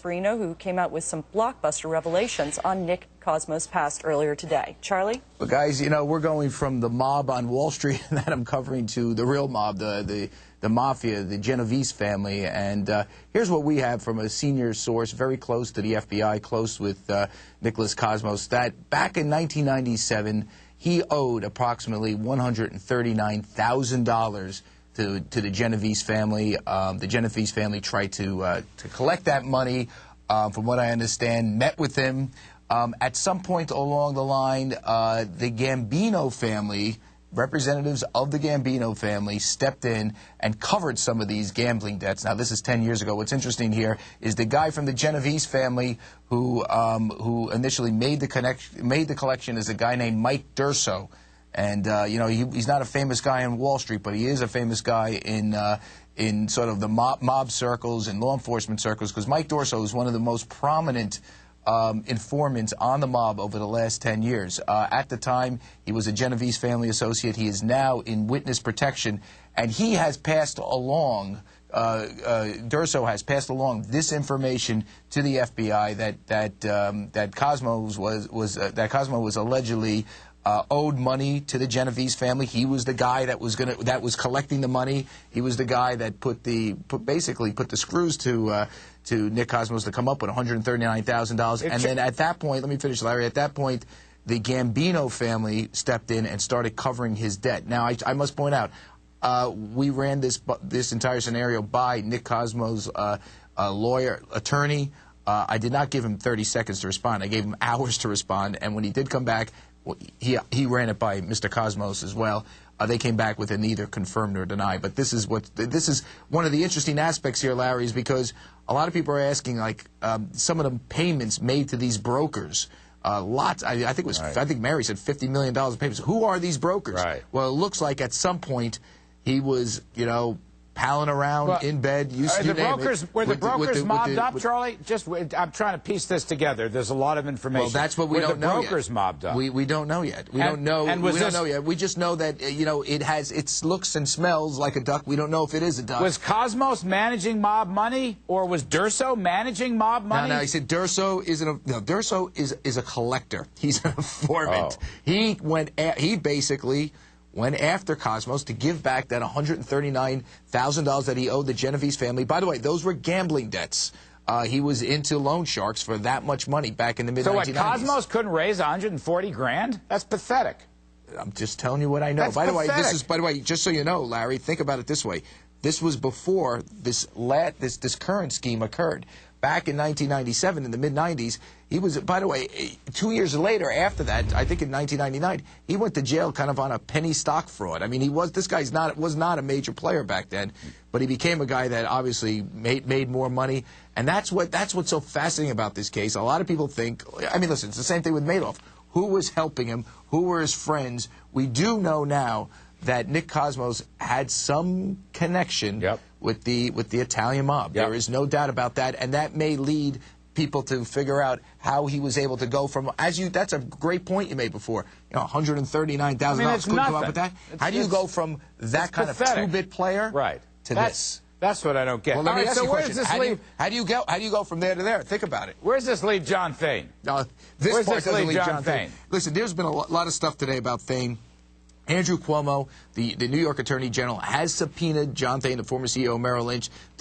Gasparino, who came out with some blockbuster revelations on Nick Cosmo's past earlier today. Charlie? Well, guys, you know, we're going from the mob on Wall Street that I'm covering to the real mob, the mafia, the Genovese family. And here's what we have from a senior source very close to the FBI, close with Nicholas Cosmos, that back in 1997, he owed approximately $139,000 to the Genovese family. The Genovese family tried to collect that money, from what I understand, met with him. At some point along the line, the Gambino family, representatives of the Gambino family, stepped in and covered some of these gambling debts. Now, this is 10 years ago. What's interesting here is the guy from the Genovese family who initially made the collection is a guy named Mike Durso. And, you know, he's not a famous guy on Wall Street, but he is a famous guy in sort of the mob circles and law enforcement circles, because Mike Durso is one of the most prominent informants on the mob over the last 10 years. At the time, he was a Genovese family associate. He is now in witness protection, and he has passed along, Durso has passed along this information to the FBI that Cosmo was allegedly owed money to the Genovese family. He was the guy that was collecting the money. He was the guy that basically put the screws to Nick Cosmos to come up with $139,000. And then at that point, let me finish, Larry. At that point, the Gambino family stepped in and started covering his debt. Now, I must point out, we ran this entire scenario by Nick Cosmos' attorney. I did not give him 30 seconds to respond. I gave him hours to respond. And when he did come back, he ran it by Mr. Cosmos as well. They came back with it neither confirmed nor denied. But this is one of the interesting aspects here, Larry, is because a lot of people are asking, like, some of the payments made to these brokers. Lots. I think Mary said $50 million of payments. Who are these brokers? Right. Well, it looks like at some point he was, you know, palling around in bed. Were the brokers mobbed up, Charlie? I'm trying to piece this together. There's a lot of information. Well, that's what we don't know yet. Were the brokers mobbed up? We don't know yet. We don't know yet. We just know that you know it looks and smells like a duck. We don't know if it is a duck. Was Cosmos managing mob money, or was Durso managing mob money? No, he said Durso Durso is a collector. He's an informant. Oh. He basically went after Cosmos to give back that $139,000 that he owed the Genovese family. By the way, those were gambling debts. He was into loan sharks for that much money back in the mid-1990s. So what, Cosmos couldn't raise 140 grand? That's pathetic. I'm just telling you what I know. That's by pathetic. the way, just so you know, Larry, think about it this way. This was before this current scheme occurred. Back in 1997, in the mid-90s, he was, by the way, 2 years later after that, I think in 1999, he went to jail kind of on a penny stock fraud. I mean, this guy was not a major player back then, but he became a guy that obviously made more money. And that's what's so fascinating about this case. A lot of people think, I mean, listen, it's the same thing with Madoff. Who was helping him? Who were his friends? We do know now that Nick Cosmos had some connection with the Italian mob. There is no doubt about that, and that may lead people to figure out how he was able to go from, that's a great point you made before, you know, $139,000 couldn't come up with that. How do you go from that kind of two-bit player to this? That's what I don't get. Well, let me ask you a where question. Does this leave? How do you go from there to there? Think about it. Where does this leave John Thain? This part doesn't leave John Thain. Listen, there's been a lot of stuff today about Thain. Andrew Cuomo, the New York Attorney General, has subpoenaed John Thain, the former CEO of Merrill Lynch, to